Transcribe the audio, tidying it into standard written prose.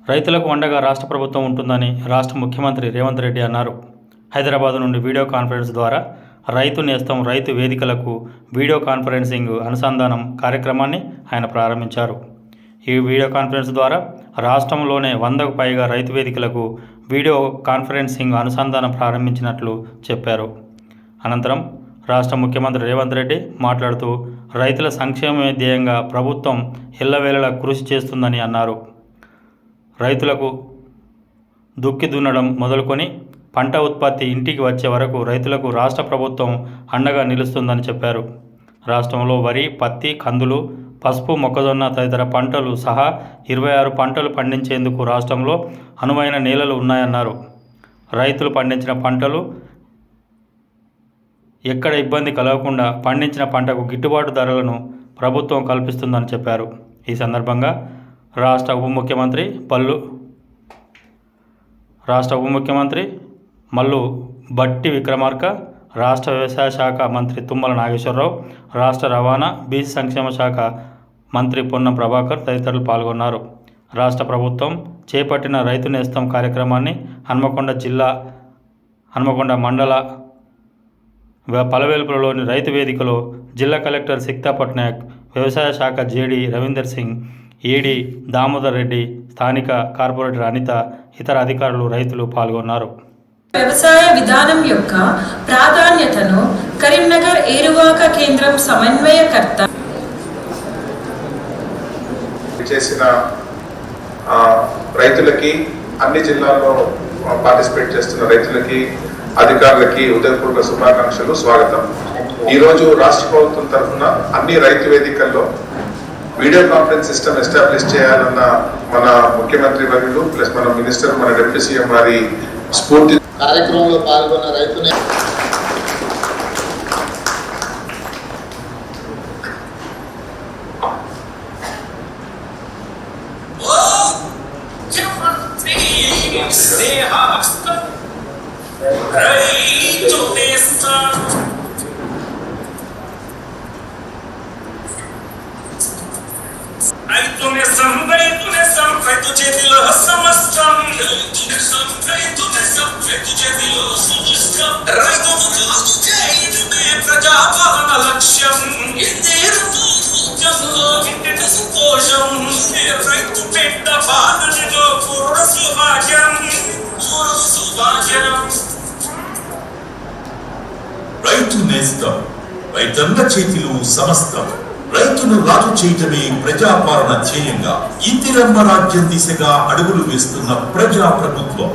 రైతులకు అండగా రాష్ట్ర ప్రభుత్వం ఉంటుందని రాష్ట్ర ముఖ్యమంత్రి రేవంత్ రెడ్డి అన్నారు. హైదరాబాద్ నుండి వీడియో కాన్ఫరెన్స్ ద్వారా రైతు నేస్తం రైతు వేదికలకు వీడియో కాన్ఫరెన్సింగ్ అనుసంధానం కార్యక్రమాన్ని ఆయన ప్రారంభించారు. ఈ వీడియో కాన్ఫరెన్స్ ద్వారా రాష్ట్రంలోనే 100కు పైగా రైతు వేదికలకు వీడియో కాన్ఫరెన్సింగ్ అనుసంధానం ప్రారంభించినట్లు చెప్పారు. అనంతరం రాష్ట్ర ముఖ్యమంత్రి రేవంత్ రెడ్డి మాట్లాడుతూ రైతుల సంక్షేమమే ధ్యేయంగా ప్రభుత్వం ఎల్లవేళలా కృషి చేస్తుందని అన్నారు. రైతులకు దుక్కి దున్నడం మొదలుకొని పంట ఉత్పత్తి ఇంటికి వచ్చే వరకు రైతులకు రాష్ట్ర ప్రభుత్వం అండగా నిలుస్తుందని చెప్పారు. రాష్ట్రంలో వరి, పత్తి, కందులు, పసుపు, మొక్కజొన్న తదితర పంటలు సహా 26 పంటలు పండించేందుకు రాష్ట్రంలో అనువైన నేలలు ఉన్నాయన్నారు. రైతులు పండించిన పంటలు ఎక్కడ ఇబ్బంది కలగకుండా పండించిన పంటకు గిట్టుబాటు ధరలను ప్రభుత్వం కల్పిస్తుందని చెప్పారు. ఈ సందర్భంగా రాష్ట్ర ఉప ముఖ్యమంత్రి మల్లు భట్టి విక్రమార్క, రాష్ట్ర వ్యవసాయ శాఖ మంత్రి తుమ్మల నాగేశ్వరరావు, రాష్ట్ర రవాణా, బీసీ సంక్షేమ శాఖ మంత్రి పొన్నం ప్రభాకర్ తదితరులు పాల్గొన్నారు. రాష్ట్ర ప్రభుత్వం చేపట్టిన రైతు నేస్తం కార్యక్రమాన్ని హన్మకొండ జిల్లా హన్మకొండ మండల పలవేల్పులలోని రైతు వేదికలో జిల్లా కలెక్టర్ సిక్తా పట్నాయక్, వ్యవసాయ శాఖ జేడీ రవీందర్ సింగ్, ఏడీ దామోదర్ రెడ్డి, స్థానిక కార్పొరేటర్ అనిత, ఇతర అధికారులు, రైతులు పాల్గొన్నారు. వ్యవసాయ విధానం యొక్క ప్రాధాన్యతను కరీంనగర్ ఏరువాక కేంద్రం సమన్వయకర్త చేసిన రైతులకి, అన్ని జిల్లాల్లో పార్టిసిపేట్ చేస్తున్న రైతులకి, అధికారులకి ఉదయపూర్వక శుభాకాంక్షలు, స్వాగతం. ఈరోజు రాష్ట్ర ప్రభుత్వం తరఫున అన్ని రైతు వేదికల్లో వీడియో కాన్ఫరెన్స్ సిస్టమ్ ఎస్టాబ్లిష్ చేయాలన్న మన ముఖ్యమంత్రి వర్యులు ప్లస్ మన మినిస్టర్, మన డిప్యూటీ సీఎం వారి స్ఫూర్తి కార్యక్రమంలో పాల్గొన్న రైతుని రైతు చేతిలో సమస్తం, ప్రజాపాలన లక్ష్యం, సంతోషం, రైతు పెద్ద పాలనలో పూర్ణ సుభాగ్యం. రైతు నేస్తం, రైతన్న చేతిలో సమస్తం. రైతును రాజు చేయటమే ప్రజాపాలన ధ్యేయంగా ఇందిరమ్మ రాజ్యం దిశగా అడుగులు వేస్తున్న ప్రజా ప్రభుత్వం.